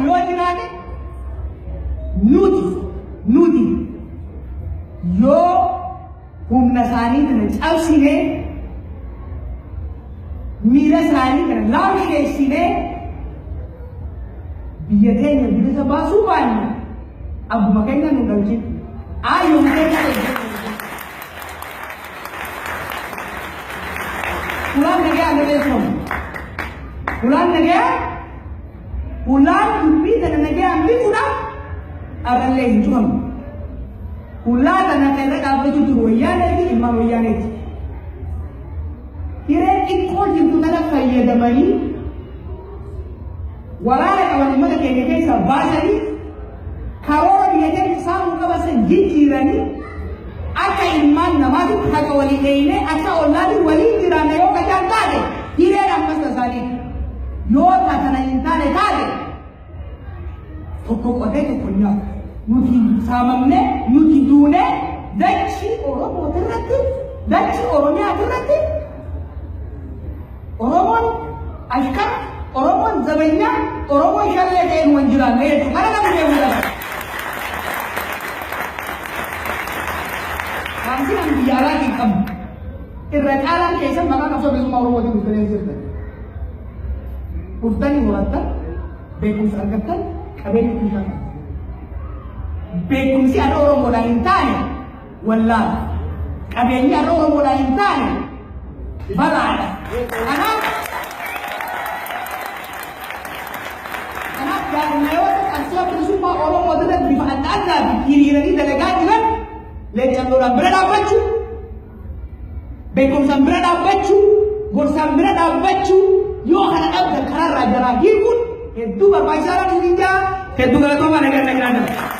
yoo jiraate nuti yoo humna isaanii kana cabsinee miira isaanii kana laamsheessinee biyya keenya bilisa baasuu baanna abbuma keenya nu galchitu aayyoon keenya pulaan nagaa adabeeffamu pulaan nagaa pulaan dubbii kana nagaa hambisuudhaaf aballee hin cufamu pulaa kana irra dhaabbachuu jiru wayyaanee fi ilmaan wayyaaneeti hiree xiqqoo jirtu tana fayyadamanii waraana qabanimata keenya keessa baasanii karoora biyya keenya saamuu qabasan jijjiiranii akka ilmaan namaatiif haqa walii dheeyinee akka ollaatiin waliin jiraanne yoo gachaan taate hireen ammasta isaanii yoo taatana hin taane taate tokko qotee tokko nyaata nuti saamamne nuti duune dachi oromootirratti dachi oromiyaatirratti oromoon ashkara oromoon zabanyaa oromoon shallee ta'een wan jiraanne jechuudha kana namni beekudha. Wanti namni biyya alaatiin qabu irra caalaan keessan maqaa qabsoo bilisummaa oromootiin dhufanii jirtan dhuftanii horattan beekumsa argattan qabeenya kuusaa beekumsi ada oromoodhaan hin taane wallaala qabeenyi ada oromoodhaan hin taane balaadha. Kanaaf jaarmayoota qabsoo bilisummaa oromoo irratti bifa adda addaatiin hiriiranii dalagaa jiran leencannoodhaan bira dhaabbachuu beekumsaan bira dhaabbachuu gorsaan bira dhaabbachuu yoo kana dhabdan karaarraa jaraa hiikuun hedduu barbaachisaadhaan hin jaa hedduu galatoomaa nagaa nagaa.